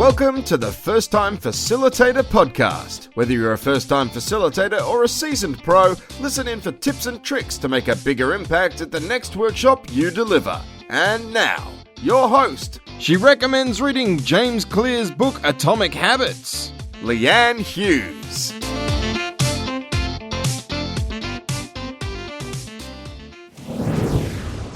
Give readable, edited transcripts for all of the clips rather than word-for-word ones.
Welcome to the First Time Facilitator podcast. Whether you're a first-time facilitator or a seasoned pro, listen in for tips and tricks to make a bigger impact at the next workshop you deliver. And now, your host. She recommends reading James Clear's book Atomic Habits, Leanne Hughes.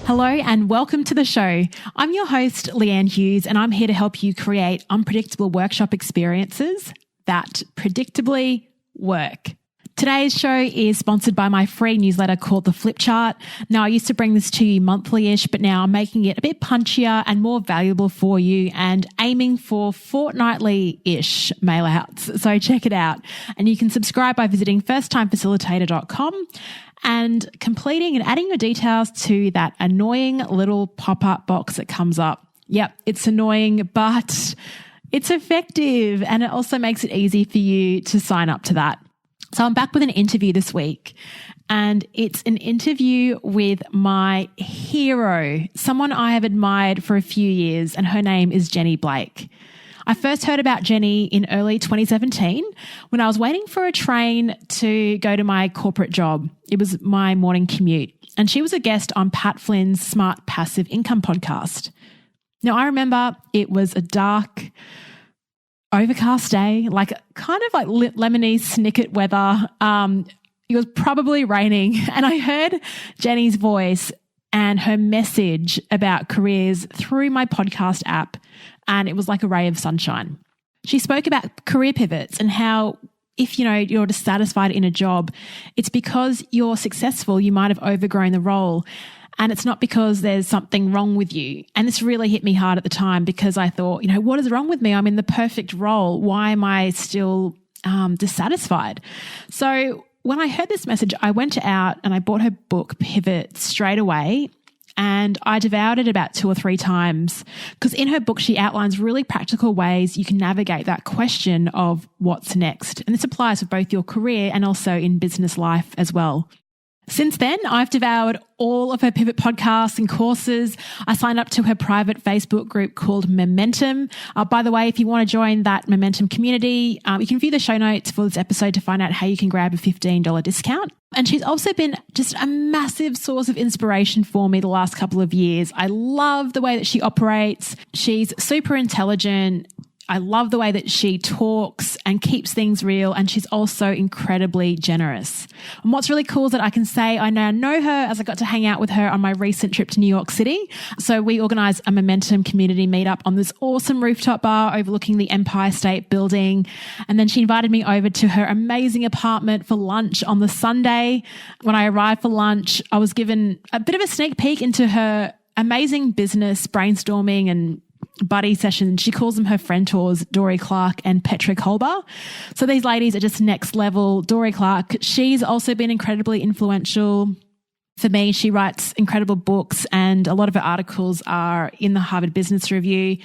Hello and welcome to the show. I'm your host, Leanne Hughes, and I'm here to help you create unpredictable workshop experiences that predictably work. Today's show is sponsored by my free newsletter called The Flip Chart. Now, I used to bring this to you monthly-ish, but now I'm making it a bit punchier and more valuable for you and aiming for fortnightly-ish mail-outs. So check it out. And you can subscribe by visiting firsttimefacilitator.com and completing and adding your details to that annoying little pop-up box that comes up. Yep, it's annoying, but it's effective, and it also makes it easy for you to sign up to that. So I'm back with an interview this week, and it's an interview with my hero, someone I have admired for a few years, and her name is Jenny Blake. I first heard about Jenny in early 2017 when I was waiting for a train to go to my corporate job. It was my morning commute, and she was a guest on Pat Flynn's Smart Passive Income podcast. Now, I remember it was a dark, overcast day, kind of like lemony snicket weather. It was probably raining, and I heard Jenny's voice and her message about careers through my podcast app, and it was like a ray of sunshine. She spoke about career pivots and how if you're dissatisfied in a job, it's because you're successful, you might have overgrown the role. And it's not because there's something wrong with you. And this really hit me hard at the time because I thought, what is wrong with me? I'm in the perfect role. Why am I still dissatisfied? So when I heard this message, I went out and I bought her book, Pivot, straight away. And I devoured it about 2 or 3 times because in her book, she outlines really practical ways you can navigate that question of what's next. And this applies for both your career and also in business life as well. Since then, I've devoured all of her Pivot podcasts and courses. I signed up to her private Facebook group called Momentum. By the way, if you want to join that Momentum community, you can view the show notes for this episode to find out how you can grab a $15 discount. And she's also been just a massive source of inspiration for me the last couple of years. I love the way that she operates. She's super intelligent. I love the way that she talks and keeps things real, and she's also incredibly generous. And what's really cool is that I can say I now know her as I got to hang out with her on my recent trip to New York City. So we organised a Momentum community meetup on this awesome rooftop bar overlooking the Empire State Building. And then she invited me over to her amazing apartment for lunch on the Sunday. When I arrived for lunch, I was given a bit of a sneak peek into her amazing business brainstorming and buddy session. She calls them her friend tours, Dory Clark and Petra Kolber. So these ladies are just next level. Dory Clark, she's also been incredibly influential for me. She writes incredible books and a lot of her articles are in the Harvard Business Review.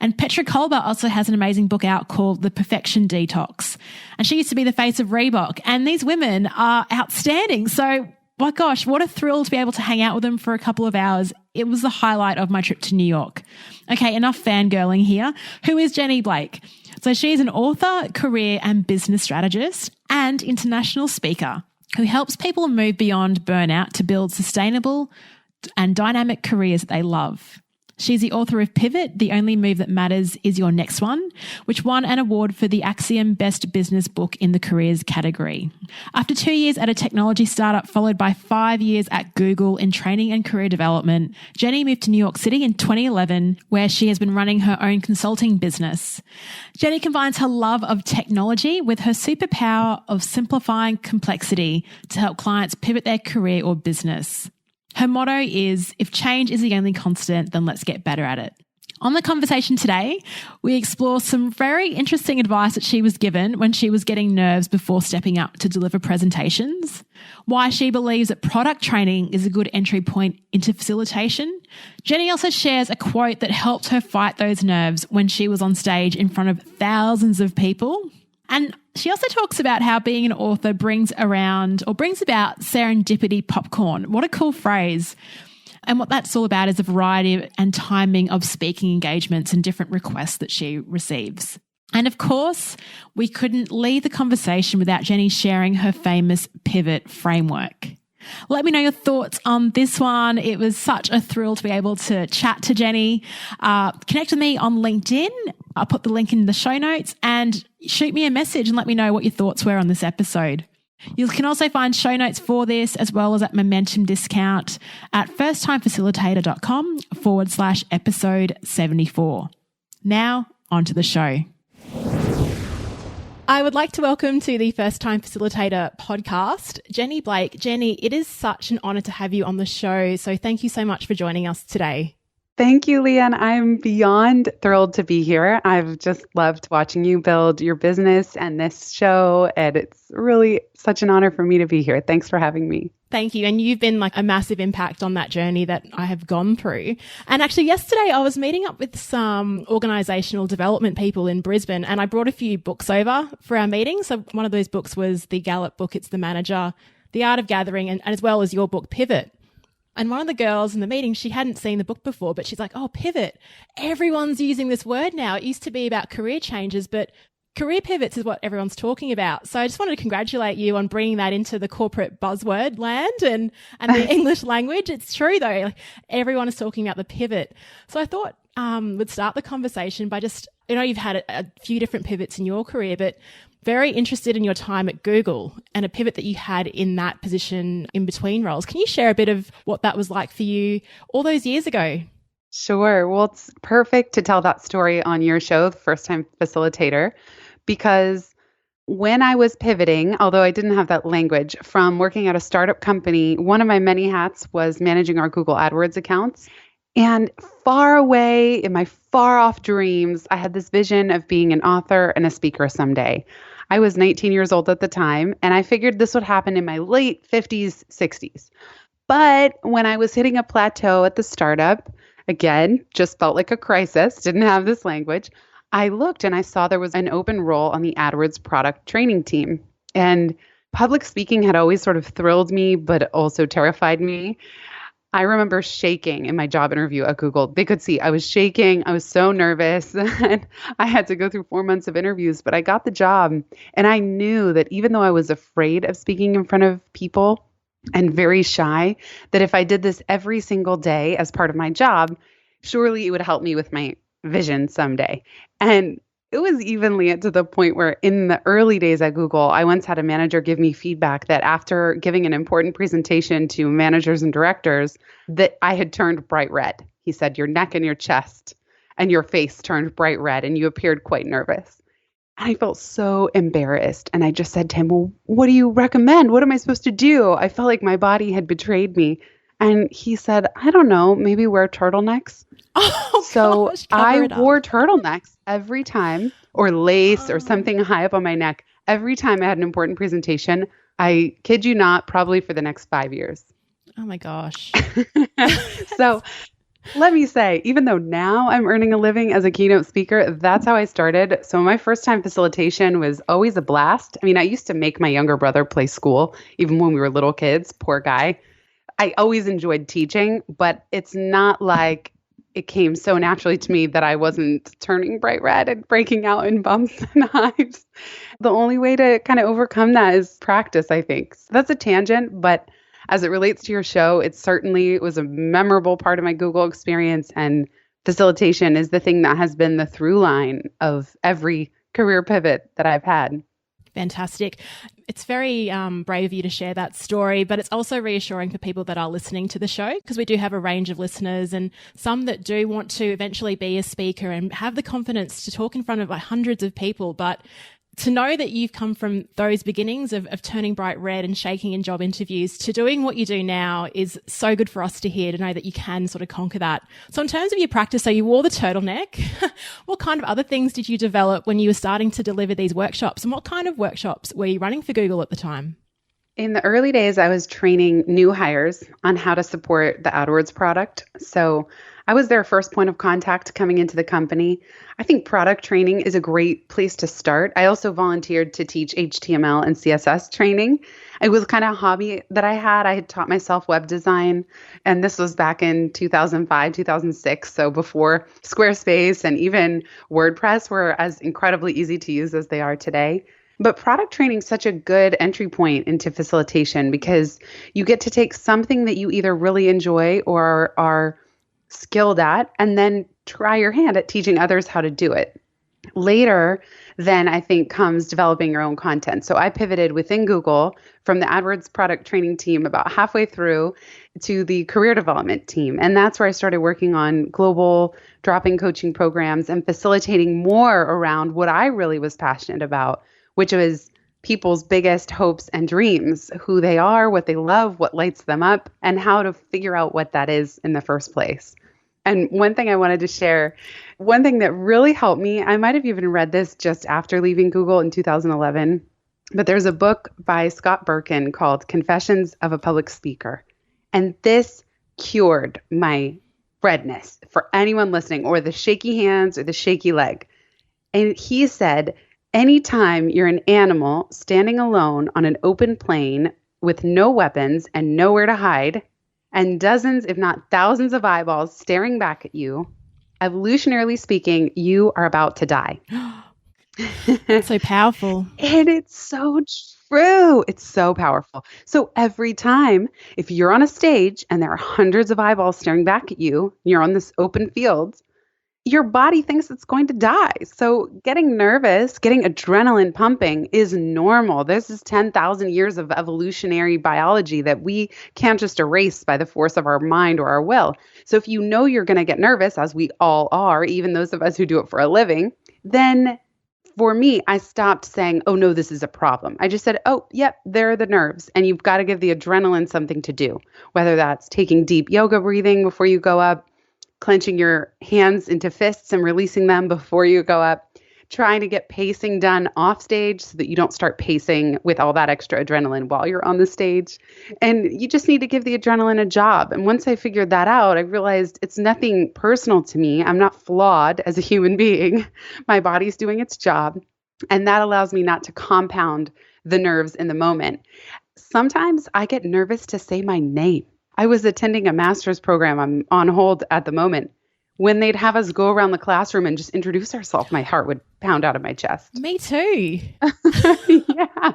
And Petra Kolber also has an amazing book out called The Perfection Detox. And she used to be the face of Reebok. And these women are outstanding. So my gosh, what a thrill to be able to hang out with them for a couple of hours. It was the highlight of my trip to New York. Okay, enough fangirling here. Who is Jenny Blake? So she's an author, career and business strategist and international speaker who helps people move beyond burnout to build sustainable and dynamic careers that they love. She's the author of Pivot, The Only Move That Matters Is Your Next One, which won an award for the Axiom Best Business Book in the careers category. After 2 years at a technology startup, followed by 5 years at Google in training and career development, Jenny moved to New York City in 2011, where she has been running her own consulting business. Jenny combines her love of technology with her superpower of simplifying complexity to help clients pivot their career or business. Her motto is, if change is the only constant, then let's get better at it. On the conversation today, we explore some very interesting advice that she was given when she was getting nerves before stepping up to deliver presentations, why she believes that product training is a good entry point into facilitation. Jenny also shares a quote that helped her fight those nerves when she was on stage in front of thousands of people. And she also talks about how being an author brings about serendipity popcorn. What a cool phrase. And what that's all about is a variety and timing of speaking engagements and different requests that she receives. And of course, we couldn't leave the conversation without Jenny sharing her famous pivot framework. Let me know your thoughts on this one. It was such a thrill to be able to chat to Jenny. Connect with me on LinkedIn. I'll put the link in the show notes, and shoot me a message and let me know what your thoughts were on this episode. You can also find show notes for this as well as at Momentum Discount at firsttimefacilitator.com/episode 74. Now, on to the show. I would like to welcome to the First Time Facilitator podcast, Jenny Blake. Jenny, it is such an honour to have you on the show. So thank you so much for joining us today. Thank you, Leanne. I'm beyond thrilled to be here. I've just loved watching you build your business and this show, and it's really such an honor for me to be here. Thanks for having me. Thank you. And you've been like a massive impact on that journey that I have gone through. And actually yesterday I was meeting up with some organizational development people in Brisbane, and I brought a few books over for our meeting. So one of those books was the Gallup book, It's the Manager, The Art of Gathering, and as well as your book, Pivot. And one of the girls in the meeting, she hadn't seen the book before, but she's like, oh, pivot. Everyone's using this word now. It used to be about career changes, but career pivots is what everyone's talking about. So I just wanted to congratulate you on bringing that into the corporate buzzword land and the English language. It's true though. Like, everyone is talking about the pivot. So I thought we'd start the conversation by just, you've had a few different pivots in your career, but very interested in your time at Google and a pivot that you had in that position in between roles. Can you share a bit of what that was like for you all those years ago? Sure. Well, it's perfect to tell that story on your show, the First Time Facilitator, because when I was pivoting, although I didn't have that language, from working at a startup company, one of my many hats was managing our Google AdWords accounts. And far away in my far off dreams, I had this vision of being an author and a speaker someday. I was 19 years old at the time, and I figured this would happen in my late 50s, 60s. But when I was hitting a plateau at the startup, again, just felt like a crisis, didn't have this language, I looked and I saw there was an open role on the AdWords product training team. And public speaking had always sort of thrilled me, but also terrified me. I remember shaking in my job interview at Google. They could see I was shaking. I was so nervous. And I had to go through 4 months of interviews, but I got the job. And I knew that even though I was afraid of speaking in front of people and very shy, that if I did this every single day as part of my job, surely it would help me with my vision someday. And it was evenly to the point where in the early days at Google, I once had a manager give me feedback that after giving an important presentation to managers and directors, that I had turned bright red. He said, your neck and your chest and your face turned bright red and you appeared quite nervous. And I felt so embarrassed. And I just said to him, well, what do you recommend? What am I supposed to do? I felt like my body had betrayed me. And he said, I don't know, maybe wear turtlenecks. Oh, so gosh, I wore turtlenecks every time, or lace or something high up on my neck. Every time I had an important presentation, I kid you not, probably for the next 5 years. Oh my gosh. So let me say, even though now I'm earning a living as a keynote speaker, that's how I started. So my first time facilitation was always a blast. I mean, I used to make my younger brother play school, even when we were little kids, poor guy. I always enjoyed teaching, but it's not like it came so naturally to me that I wasn't turning bright red and breaking out in bumps and hives. The only way to kind of overcome that is practice, I think. So that's a tangent, but as it relates to your show, it certainly was a memorable part of my Google experience, and facilitation is the thing that has been the through line of every career pivot that I've had. Fantastic. It's very brave of you to share that story, but it's also reassuring for people that are listening to the show, because we do have a range of listeners and some that do want to eventually be a speaker and have the confidence to talk in front of like hundreds of people. But to know that you've come from those beginnings of turning bright red and shaking in job interviews to doing what you do now is so good for us to hear, to know that you can sort of conquer that. So in terms of your practice, so you wore the turtleneck. What kind of other things did you develop when you were starting to deliver these workshops? And what kind of workshops were you running for Google at the time? In the early days, I was training new hires on how to support the AdWords product. So I was their first point of contact coming into the company. I think product training is a great place to start. I also volunteered to teach HTML and CSS training. It was kind of a hobby that I had. I had taught myself web design, and this was back in 2005, 2006. So before Squarespace and even WordPress were as incredibly easy to use as they are today. But product training is such a good entry point into facilitation because you get to take something that you either really enjoy or are skilled at and then try your hand at teaching others how to do it. Later, then I think comes developing your own content. So I pivoted within Google from the AdWords product training team about halfway through to the career development team. And that's where I started working on global drop-in coaching programs and facilitating more around what I really was passionate about, which was people's biggest hopes and dreams, who they are, what they love, what lights them up, and how to figure out what that is in the first place. And one thing I wanted to share, one thing that really helped me, I might have even read this just after leaving Google in 2011, but there's a book by Scott Birkin called Confessions of a Public Speaker. And this cured my redness for anyone listening, or the shaky hands or the shaky leg. And he said, anytime you're an animal standing alone on an open plain with no weapons and nowhere to hide, and dozens, if not thousands of eyeballs staring back at you, evolutionarily speaking, you are about to die. That's so powerful. And it's so true. It's so powerful. So every time, if you're on a stage and there are hundreds of eyeballs staring back at you, you're on this open field, your body thinks it's going to die. So getting nervous, getting adrenaline pumping is normal. This is 10,000 years of evolutionary biology that we can't just erase by the force of our mind or our will. So if you know you're going to get nervous, as we all are, even those of us who do it for a living, then for me, I stopped saying, oh no, this is a problem. I just said, oh, yep, there are the nerves. And you've got to give the adrenaline something to do, whether that's taking deep yoga breathing before you go up, clenching your hands into fists and releasing them before you go up, trying to get pacing done off stage so that you don't start pacing with all that extra adrenaline while you're on the stage. And you just need to give the adrenaline a job. And once I figured that out, I realized it's nothing personal to me. I'm not flawed as a human being. My body's doing its job. And that allows me not to compound the nerves in the moment. Sometimes I get nervous to say my name. I was attending a master's program. I'm on hold at the moment. When they'd have us go around the classroom and just introduce ourselves, my heart would pound out of my chest. Me too. Yeah.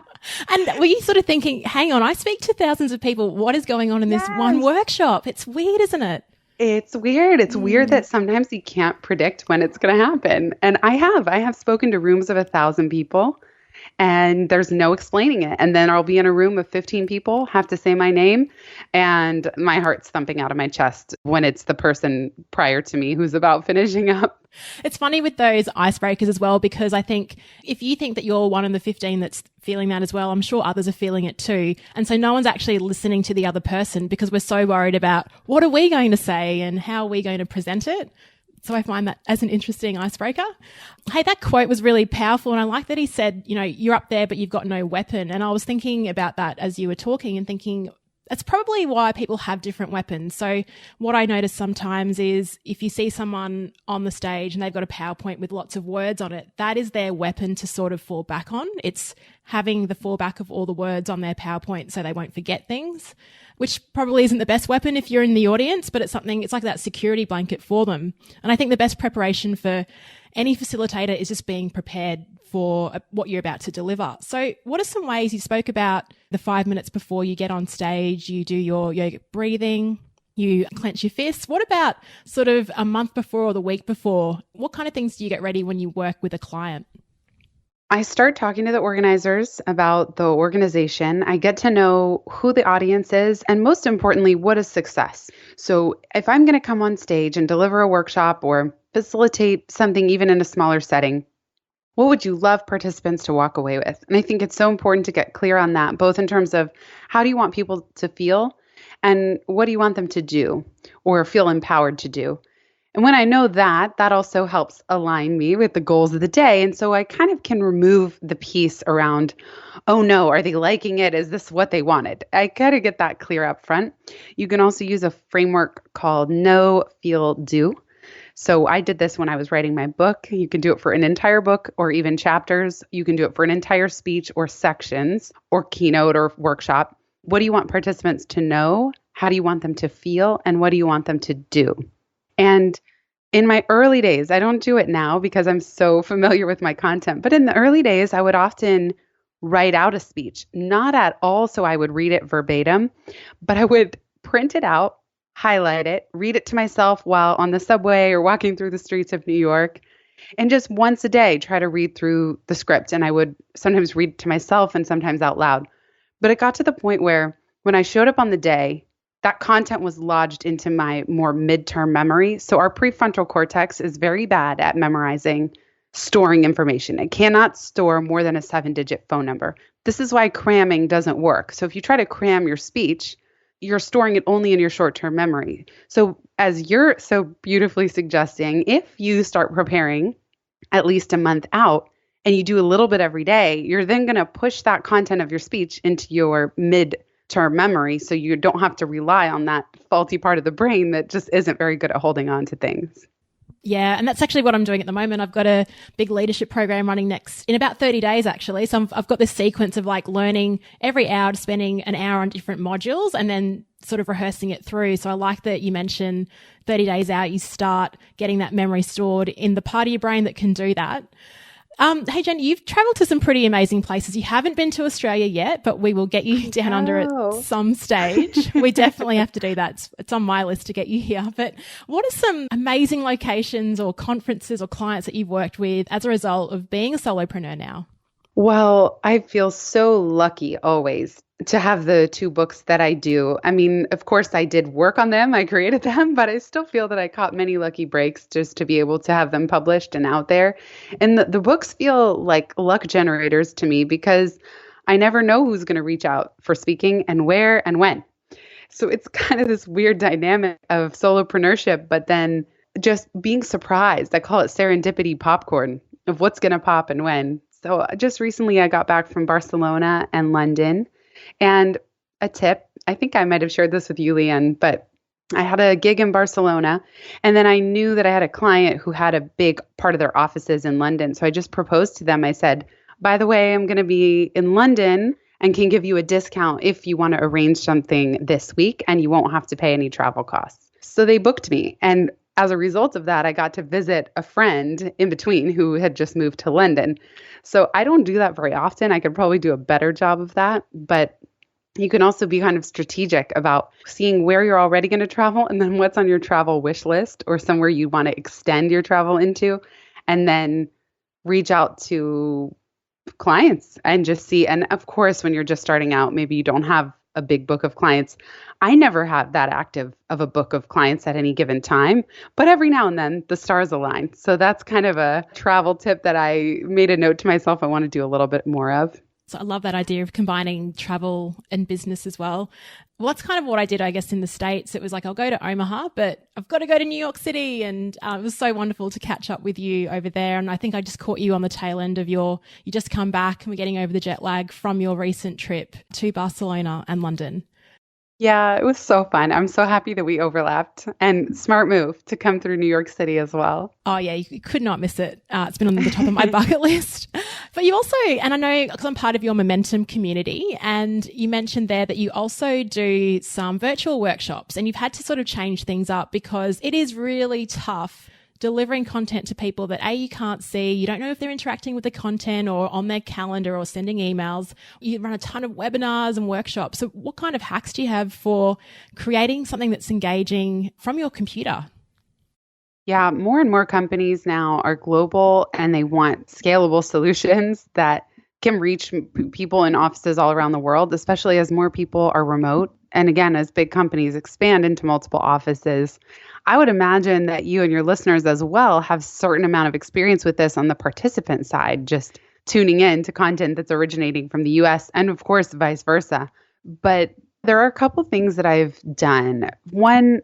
And were you sort of thinking, hang on, I speak to thousands of people. What is going on in this one workshop? It's weird, isn't it? It's weird. It's weird that sometimes you can't predict when it's going to happen. And I have spoken to rooms of 1,000 people. And there's no explaining it. And then I'll be in a room of 15 people, have to say my name, and my heart's thumping out of my chest when it's the person prior to me who's about finishing up. It's funny with those icebreakers as well, because I think if you think that you're one of the 15 that's feeling that as well, I'm sure others are feeling it too. And so no one's actually listening to the other person because we're so worried about what are we going to say and how are we going to present it. So I find that as an interesting icebreaker. Hey, that quote was really powerful. And I like that he said, you know, you're up there, but you've got no weapon. And I was thinking about that as you were talking and thinking, that's probably why people have different weapons. So what I notice sometimes is if you see someone on the stage and they've got a PowerPoint with lots of words on it, that is their weapon to sort of fall back on. It's having the fallback of all the words on their PowerPoint so they won't forget things, which probably isn't the best weapon if you're in the audience, but it's like that security blanket for them. And I think the best preparation for any facilitator is just being prepared for what you're about to deliver. So what are some ways you spoke about the 5 minutes before you get on stage, you do your yogic breathing, you clench your fists. What about sort of a month before or the week before? What kind of things do you get ready when you work with a client? I start talking to the organizers about the organization. I get to know who the audience is, and most importantly, what is success? So if I'm going to come on stage and deliver a workshop or facilitate something even in a smaller setting, what would you love participants to walk away with? And I think it's so important to get clear on that, both in terms of how do you want people to feel and what do you want them to do or feel empowered to do? And when I know that, that also helps align me with the goals of the day. And so I kind of can remove the piece around, oh no, are they liking it? Is this what they wanted? I got to get that clear up front. You can also use a framework called know, feel, do. So I did this when I was writing my book. You can do it for an entire book or even chapters. You can do it for an entire speech or sections or keynote or workshop. What do you want participants to know? How do you want them to feel? And what do you want them to do? And in my early days, I don't do it now because I'm so familiar with my content, but in the early days, I would often write out a speech, not at all so I would read it verbatim, but I would print it out, highlight it, read it to myself while on the subway or walking through the streets of New York, and just once a day try to read through the script. And I would sometimes read it to myself and sometimes out loud. But it got to the point where when I showed up on the day, that content was lodged into my more midterm memory. So our prefrontal cortex is very bad at memorizing, storing information. It cannot store more than a 7-digit phone number. This is why cramming doesn't work. So if you try to cram your speech, you're storing it only in your short-term memory. So as you're so beautifully suggesting, if you start preparing at least a month out and you do a little bit every day, you're then going to push that content of your speech into your mid-term memory so you don't have to rely on that faulty part of the brain that just isn't very good at holding on to things. Yeah, and that's actually what I'm doing at the moment. I've got a big leadership program running next in about 30 days, actually. So I've got this sequence of like learning every hour, spending an hour on different modules and then sort of rehearsing it through. So I like that you mentioned 30 days out, you start getting that memory stored in the part of your brain that can do that. Hey, Jen, you've traveled to some pretty amazing places. You haven't been to Australia yet, but we will get you down under at some stage. We definitely have to do that. It's on my list to get you here. But what are some amazing locations or conferences or clients that you've worked with as a result of being a solopreneur now? Well, I feel so lucky always to have the 2 books that I do. I mean, of course, I did work on them. I created them, but I still feel that I caught many lucky breaks just to be able to have them published and out there. And the books feel like luck generators to me because I never know who's going to reach out for speaking and where and when. So it's kind of this weird dynamic of solopreneurship, but then just being surprised. I call it serendipity popcorn of what's going to pop and when. So just recently I got back from Barcelona and London. And a tip, I think I might have shared this with you, Leanne, but I had a gig in Barcelona and then I knew that I had a client who had a big part of their offices in London. So I just proposed to them. I said, by the way, I'm going to be in London and can give you a discount if you want to arrange something this week and you won't have to pay any travel costs. So they booked me. And as a result of that, I got to visit a friend in between who had just moved to London. So I don't do that very often. I could probably do a better job of that. But you can also be kind of strategic about seeing where you're already going to travel and then what's on your travel wish list or somewhere you want to extend your travel into, and then reach out to clients and just see. And of course, when you're just starting out, maybe you don't have a big book of clients. I never have that active of a book of clients at any given time, but every now and then the stars align. So that's kind of a travel tip that I made a note to myself I want to do a little bit more of. So I love that idea of combining travel and business as well. Well, that's kind of what I did, I guess, in the States. It was like, I'll go to Omaha, but I've got to go to New York City. And it was so wonderful to catch up with you over there. And I think I just caught you on the tail end of you just come back and we're getting over the jet lag from your recent trip to Barcelona and London. Yeah, it was so fun. I'm so happy that we overlapped, and smart move to come through New York City as well. Oh yeah, you could not miss it. It's been on the top of my bucket list. But you also, and I know because I'm part of your Momentum community, and you mentioned there that you also do some virtual workshops, and you've had to sort of change things up because it is really tough delivering content to people that you can't see. You don't know if they're interacting with the content or on their calendar or sending emails. You run a ton of webinars and workshops. So what kind of hacks do you have for creating something that's engaging from your computer? Yeah, more and more companies now are global and they want scalable solutions that can reach people in offices all around the world, especially as more people are remote. And again, as big companies expand into multiple offices, I would imagine that you and your listeners as well have a certain amount of experience with this on the participant side, just tuning in to content that's originating from the US and of course, vice versa. But there are a couple things that I've done. One,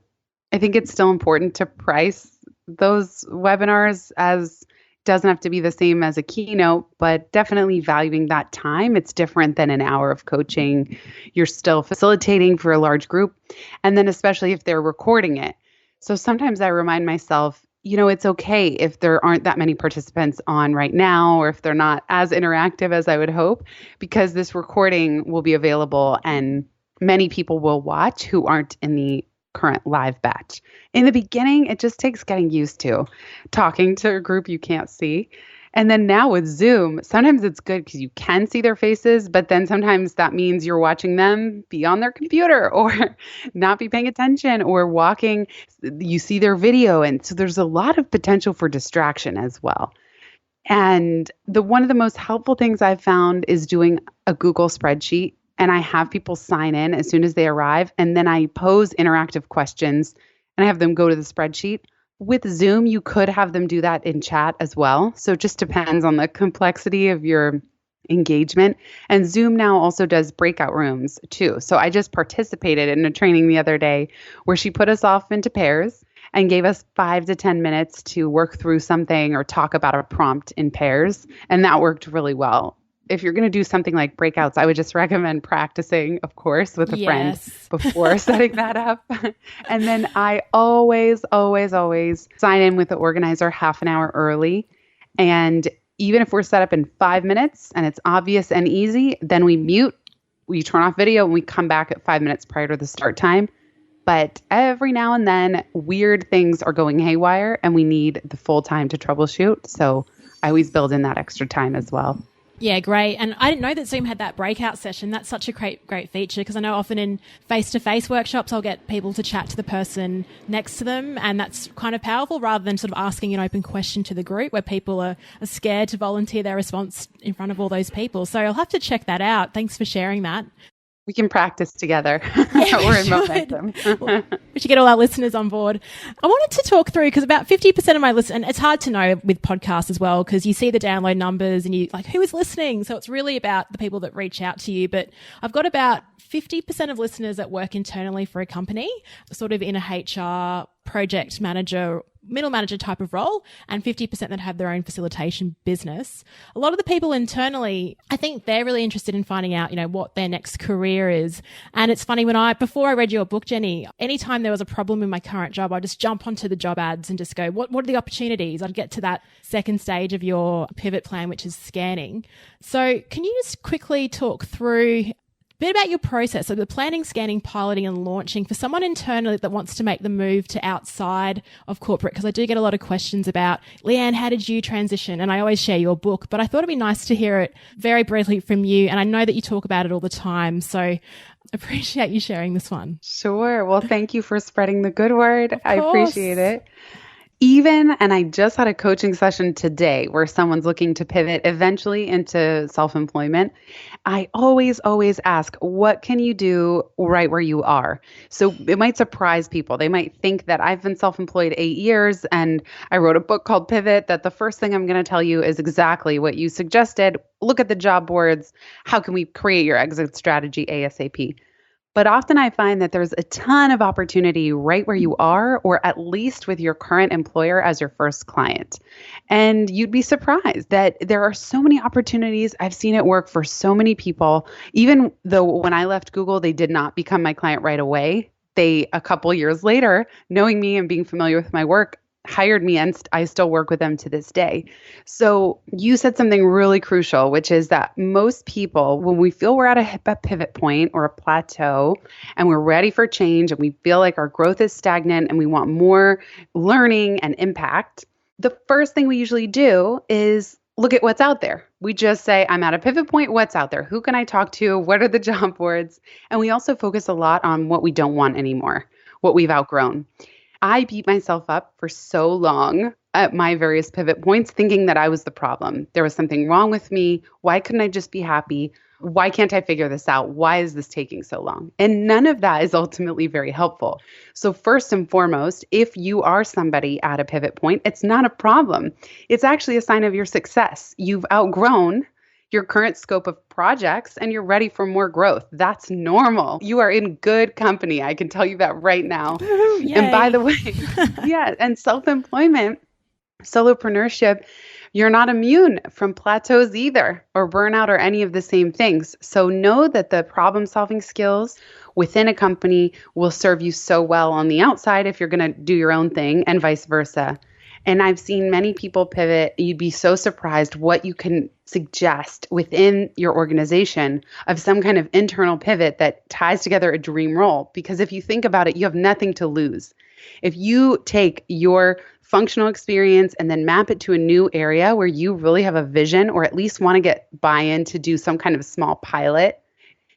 I think it's still important to price those webinars as doesn't have to be the same as a keynote, but definitely valuing that time. It's different than an hour of coaching. You're still facilitating for a large group. And then especially if they're recording it. So sometimes I remind myself, it's okay if there aren't that many participants on right now, or if they're not as interactive as I would hope, because this recording will be available and many people will watch who aren't in the current live batch. In the beginning, it just takes getting used to talking to a group you can't see. And then now with Zoom, sometimes it's good because you can see their faces, but then sometimes that means you're watching them be on their computer or not be paying attention or walking. You see their video. And so there's a lot of potential for distraction as well. And one of the most helpful things I've found is doing a Google spreadsheet. And I have people sign in as soon as they arrive. And then I pose interactive questions and I have them go to the spreadsheet. With Zoom, you could have them do that in chat as well. So it just depends on the complexity of your engagement. And Zoom now also does breakout rooms too. So I just participated in a training the other day where she put us off into pairs and gave us 5 to 10 minutes to work through something or talk about a prompt in pairs. And that worked really well. If you're going to do something like breakouts, I would just recommend practicing, of course, with a friend before setting that up. And then I always sign in with the organizer half an hour early. And even if we're set up in 5 minutes and it's obvious and easy, then we mute, we turn off video, and we come back at 5 minutes prior to the start time. But every now and then, weird things are going haywire and we need the full time to troubleshoot. So I always build in that extra time as well. Yeah, great. And I didn't know that Zoom had that breakout session. That's such a great feature, because I know often in face-to-face workshops, I'll get people to chat to the person next to them. And that's kind of powerful, rather than sort of asking an open question to the group where people are scared to volunteer their response in front of all those people. So I'll have to check that out. Thanks for sharing that. We can practice together. Yeah, We're in momentum. We should get all our listeners on board. I wanted to talk through, because about 50% of my listeners, and it's hard to know with podcasts as well, because you see the download numbers and you like, who is listening? So it's really about the people that reach out to you. But I've got about 50% of listeners that work internally for a company, sort of in a HR project manager, middle manager type of role, and 50% that have their own facilitation business. A lot of the people internally, I think they're really interested in finding out, what their next career is. And it's funny, before I read your book, Jenny, anytime there was a problem in my current job, I'd just jump onto the job ads and just go, what are the opportunities? I'd get to that second stage of your pivot plan, which is scanning. So can you just quickly talk through bit about your process of the planning, scanning, piloting, and launching for someone internally that wants to make the move to outside of corporate? Because I do get a lot of questions about, Leanne, how did you transition? And I always share your book, but I thought it'd be nice to hear it very briefly from you. And I know that you talk about it all the time, so appreciate you sharing this one. Sure. Well, thank you for spreading the good word. I appreciate it. And I just had a coaching session today where someone's looking to pivot eventually into self-employment. I always ask, what can you do right where you are? So it might surprise people. They might think that I've been self-employed 8 years and I wrote a book called Pivot, that the first thing I'm going to tell you is exactly what you suggested. Look at the job boards. How can we create your exit strategy ASAP? But often I find that there's a ton of opportunity right where you are, or at least with your current employer as your first client. And you'd be surprised that there are so many opportunities. I've seen it work for so many people. Even though when I left Google, they did not become my client right away. They, a couple years later, knowing me and being familiar with my work, hired me, and I still work with them to this day. So you said something really crucial, which is that most people, when we feel we're at a pivot point or a plateau and we're ready for change and we feel like our growth is stagnant and we want more learning and impact, the first thing we usually do is look at what's out there. We just say, I'm at a pivot point. What's out there? Who can I talk to? What are the job boards? And we also focus a lot on what we don't want anymore, what we've outgrown. I beat myself up for so long at my various pivot points, thinking that I was the problem. There was something wrong with me. Why couldn't I just be happy? Why can't I figure this out? Why is this taking so long? And none of that is ultimately very helpful. So first and foremost, if you are somebody at a pivot point, it's not a problem. It's actually a sign of your success. You've outgrown your current scope of projects and you're ready for more growth. That's normal. You are in good company. I can tell you that right now. Woohoo, And by yay. the way, yeah, and self-employment, solopreneurship, you're not immune from plateaus either, or burnout, or any of the same things. So know that the problem-solving skills within a company will serve you so well on the outside if you're going to do your own thing, and vice versa. And I've seen many people pivot. You'd be so surprised what you can suggest within your organization of some kind of internal pivot that ties together a dream role. Because if you think about it, you have nothing to lose. If you take your functional experience and then map it to a new area where you really have a vision, or at least want to get buy-in to do some kind of small pilot,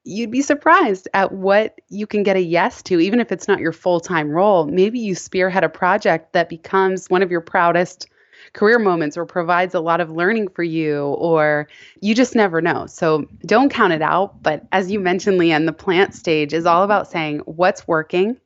you'd be surprised at what you can get a yes to, even if it's not your full-time role. Maybe you spearhead a project that becomes one of your proudest career moments, or provides a lot of learning for you, or you just never know. So don't count it out. But as you mentioned, Leanne, the plant stage is all about saying what's working,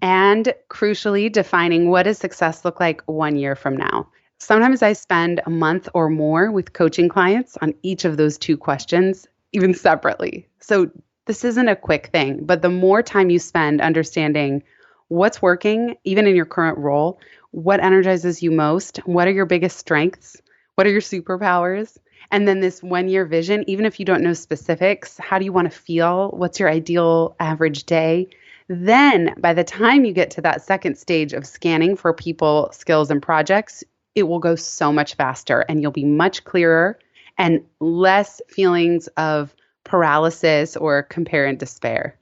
and crucially defining what does success look like 1 year from now. Sometimes I spend a month or more with coaching clients on each of those two questions, even separately. So this isn't a quick thing, but the more time you spend understanding what's working, even in your current role, what energizes you most, what are your biggest strengths, what are your superpowers, and then this 1 year vision, even if you don't know specifics, how do you want to feel? What's your ideal average day? Then by the time you get to that second stage of scanning for people, skills, and projects, it will go so much faster, and you'll be much clearer and less feelings of paralysis or compare and despair.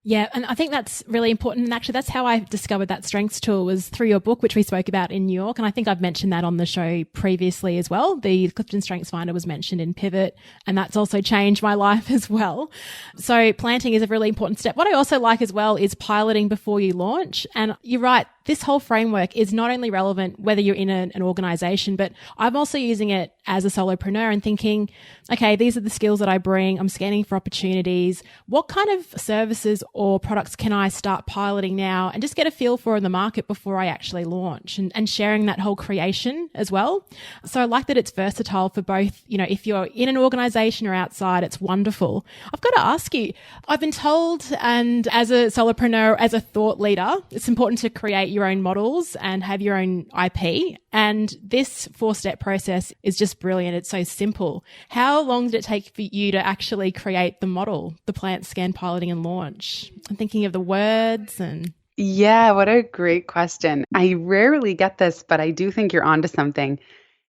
Yeah, and I think that's really important. And actually, that's how I discovered that strengths tool, was through your book, which we spoke about in New York. And I think I've mentioned that on the show previously as well. The Clifton Strengths Finder was mentioned in Pivot, and that's also changed my life as well. So planting is a really important step. What I also like as well is piloting before you launch. And you're right, this whole framework is not only relevant whether you're in an organization, but I'm also using it as a solopreneur and thinking, okay, these are the skills that I bring. I'm scanning for opportunities. What kind of services or products can I start piloting now, and just get a feel for in the market before I actually launch, and sharing that whole creation as well. So I like that it's versatile for both, if you're in an organization or outside, it's wonderful. I've got to ask you, I've been told, and as a solopreneur, as a thought leader, it's important to create your own models and have your own IP. And this 4-step process is just brilliant. It's so simple. How long did it take for you to actually create the model, the plant, scan, piloting, and launch? I'm thinking of the words and... Yeah, what a great question. I rarely get this, but I do think you're onto something.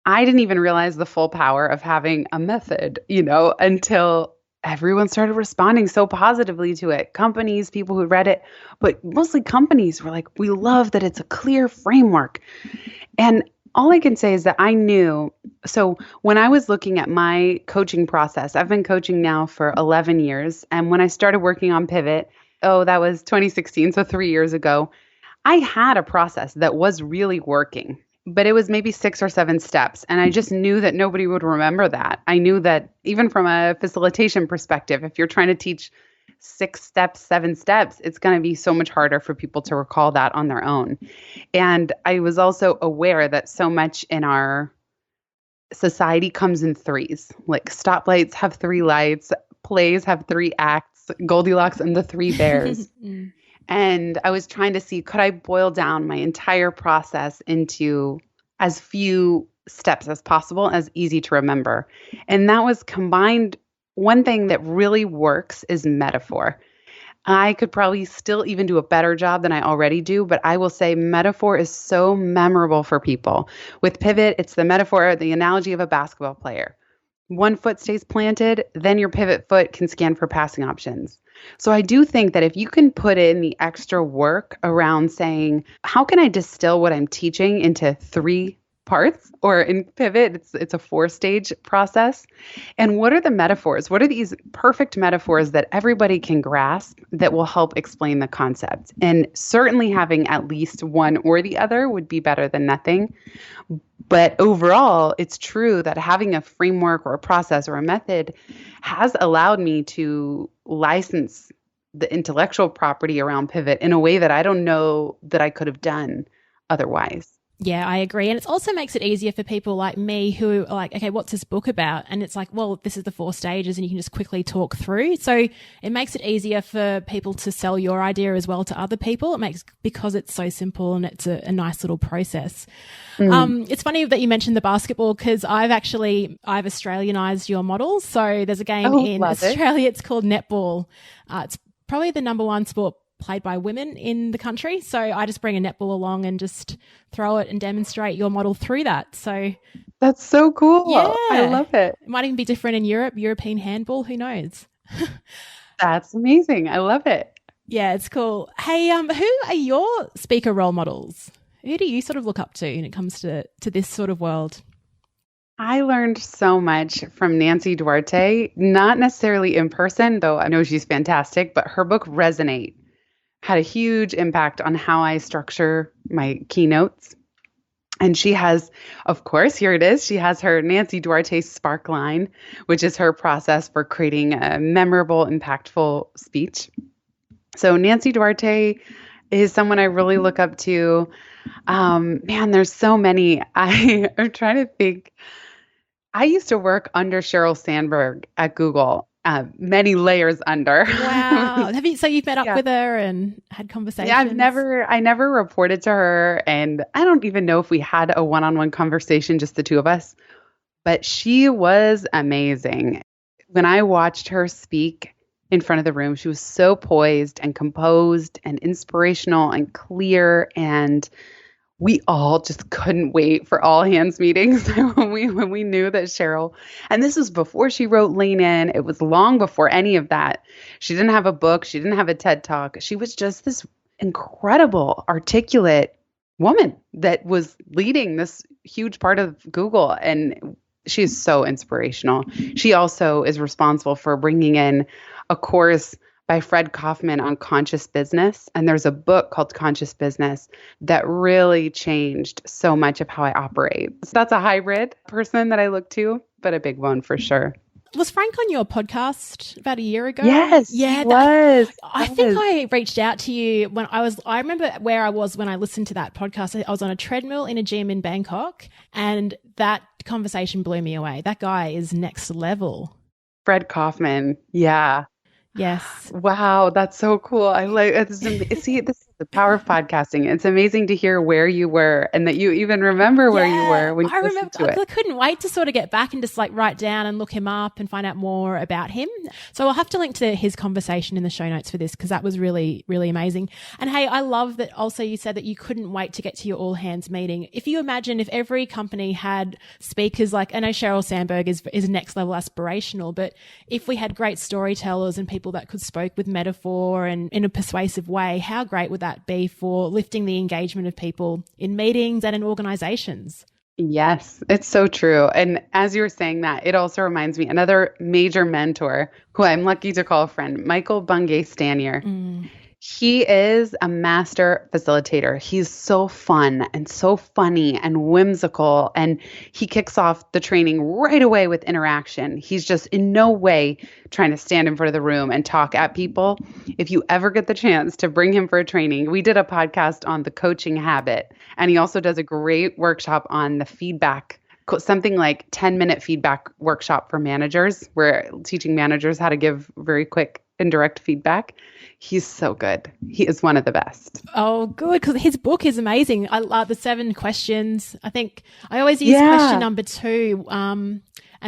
I didn't even realize the full power of having a method, until everyone started responding so positively to it. Companies, people who read it, but mostly companies were like, we love that it's a clear framework. And all I can say is that I knew. So when I was looking at my coaching process, I've been coaching now for 11 years. And when I started working on Pivot, that was 2016, so 3 years ago, I had a process that was really working, but it was maybe 6 or 7 steps. And I just knew that nobody would remember that. I knew that even from a facilitation perspective, if you're trying to teach 6 steps, 7 steps, it's going to be so much harder for people to recall that on their own. And I was also aware that so much in our society comes in threes. Like stoplights have 3 lights, plays have 3 acts, Goldilocks and the 3 bears. And I was trying to see, could I boil down my entire process into as few steps as possible, as easy to remember. And that was combined. One thing that really works is metaphor. I could probably still even do a better job than I already do, but I will say metaphor is so memorable for people. With Pivot, it's the metaphor, the analogy of a basketball player. 1 foot stays planted, then your pivot foot can scan for passing options. So I do think that if you can put in the extra work around saying, how can I distill what I'm teaching into 3 parts, or in Pivot, it's a 4-stage process. And what are the metaphors? What are these perfect metaphors that everybody can grasp that will help explain the concept? And certainly having at least one or the other would be better than nothing. But overall, it's true that having a framework or a process or a method has allowed me to license the intellectual property around Pivot in a way that I don't know that I could have done otherwise. Yeah, I agree. And it also makes it easier for people like me who are like, okay, what's this book about? And it's like, well, this is the 4 stages and you can just quickly talk through. So it makes it easier for people to sell your idea as well to other people. Because it's so simple and it's a nice little process. It's funny that you mentioned the basketball because I've Australianized your model. So there's a game in Australia. It's called netball. It's probably the number 1 sport played by women in the country. So I just bring a netball along and just throw it and demonstrate your model through that. So that's so cool. Yeah. I love it. It might even be different in Europe, European handball, who knows? That's amazing. I love it. Yeah, it's cool. Hey, who are your speaker role models? Who do you sort of look up to when it comes to this sort of world? I learned so much from Nancy Duarte, not necessarily in person, though I know she's fantastic, but her book Resonate had a huge impact on how I structure my keynotes. And she has, of course, here it is. She has her Nancy Duarte Spark line, which is her process for creating a memorable, impactful speech. So Nancy Duarte is someone I really look up to. Man, there's so many. I'm trying to think. I used to work under Sheryl Sandberg at Google. Many layers under. Wow. So you've met up with her and had conversations? Yeah, I never reported to her. And I don't even know if we had a one-on-one conversation, just the two of us, but she was amazing. When I watched her speak in front of the room, she was so poised and composed and inspirational and clear. And we all just couldn't wait for all hands meetings when we knew that Sheryl, and this was before she wrote Lean In. It was long before any of that. She didn't have a book. She didn't have a TED Talk. She was just this incredible, articulate woman that was leading this huge part of Google. And she's so inspirational. She also is responsible for bringing in a course by Fred Kaufman on conscious business. And there's a book called Conscious Business that really changed so much of how I operate. So that's a hybrid person that I look to, but a big one for sure. Was Frank on your podcast about a year ago? Yes, yeah, he was. I think I reached out to you when I remember where I was when I listened to that podcast. I was on a treadmill in a gym in Bangkok, and that conversation blew me away. That guy is next level. Fred Kaufman. Yeah. Yes. Wow, that's so cool. I like see this is the power of podcasting. It's amazing to hear where you were and that you even remember where you were when you listened to it. I couldn't wait to sort of get back and just like write down and look him up and find out more about him. So I'll have to link to his conversation in the show notes for this because that was really, really amazing. And hey, I love that also you said that you couldn't wait to get to your all hands meeting. If you imagine if every company had speakers like, I know Sheryl Sandberg is next level aspirational, but if we had great storytellers and people that could spoke with metaphor and in a persuasive way, how great would that be for lifting the engagement of people in meetings and in organizations? Yes, it's so true. And as you were saying that, it also reminds me another major mentor who I'm lucky to call a friend, Michael Bungay Stanier. He is a master facilitator. He's so fun and so funny and whimsical. And he kicks off the training right away with interaction. He's just in no way trying to stand in front of the room and talk at people. If you ever get the chance to bring him for a training, we did a podcast on the coaching habit. And he also does a great workshop on the feedback, something like 10-minute feedback workshop for managers, where teaching managers how to give very quick and direct feedback. He's so good. He is one of the best. Oh, good. Because his book is amazing. I love the 7 questions. I think I always use question number 2. And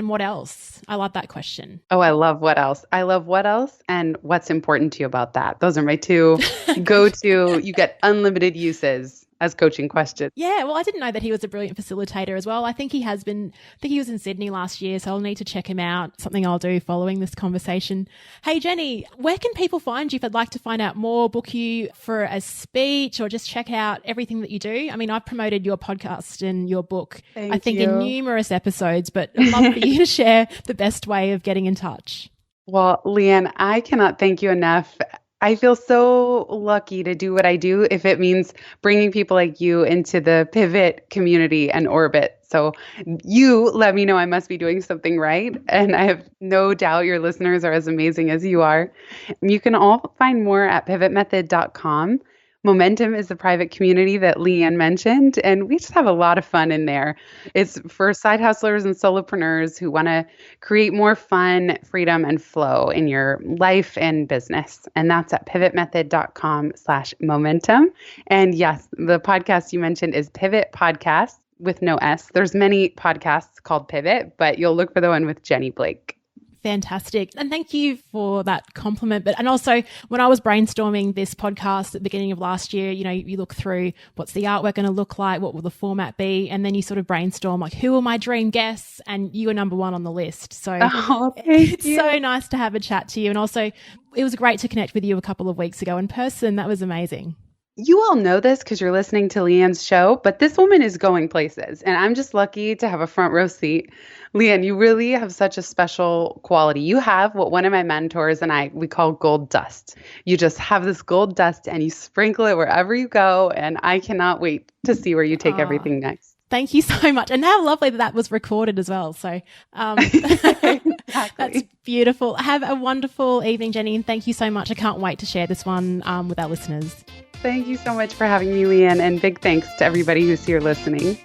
what else? I love that question. Oh, I love what else. I love what else and what's important to you about that. Those are my 2 go-to. You get unlimited uses as coaching questions. Yeah, well, I didn't know that he was a brilliant facilitator as well. I think he has been, I think he was in Sydney last year, so I'll need to check him out, something I'll do following this conversation. Hey, Jenny, where can people find you if they'd like to find out more, book you for a speech, or just check out everything that you do? I mean, I've promoted your podcast and your book, I think, in numerous episodes, but I'd love for you to share the best way of getting in touch. Well, Leanne, I cannot thank you enough. I feel so lucky to do what I do if it means bringing people like you into the pivot community and orbit. So you let me know I must be doing something right. And I have no doubt your listeners are as amazing as you are. You can all find more at pivotmethod.com. Momentum is the private community that Leanne mentioned, and we just have a lot of fun in there. It's for side hustlers and solopreneurs who want to create more fun, freedom, and flow in your life and business. And that's at pivotmethod.com/momentum. And yes, the podcast you mentioned is Pivot Podcast with no S. There's many podcasts called Pivot, but you'll look for the one with Jenny Blake. Fantastic. And thank you for that compliment. And also when I was brainstorming this podcast at the beginning of last year, you look through what's the artwork going to look like? What will the format be? And then you sort of brainstorm like, who are my dream guests? And you were number one on the list. So it's so nice to have a chat to you. And also it was great to connect with you a couple of weeks ago in person. That was amazing. You all know this because you're listening to Leanne's show, but this woman is going places, and I'm just lucky to have a front row seat. Leanne, you really have such a special quality. You have what one of my mentors and we call gold dust. You just have this gold dust and you sprinkle it wherever you go, and I cannot wait to see where you take everything next. Thank you so much. And how lovely that was recorded as well. So that's beautiful. Have a wonderful evening, Jenny, and thank you so much. I can't wait to share this one with our listeners. Thank you so much for having me, Leanne, and big thanks to everybody who's here listening.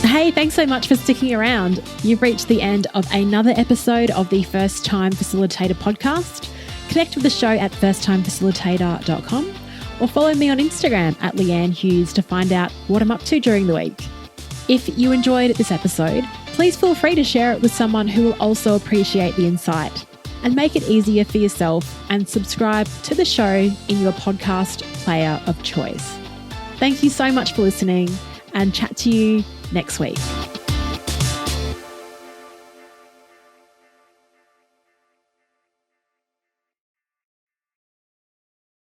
Hey, thanks so much for sticking around. You've reached the end of another episode of the First Time Facilitator podcast. Connect with the show at firsttimefacilitator.com or follow me on Instagram at Leanne Hughes to find out what I'm up to during the week. If you enjoyed this episode, please feel free to share it with someone who will also appreciate the insight. And make it easier for yourself and subscribe to the show in your podcast player of choice. Thank you so much for listening, and chat to you next week.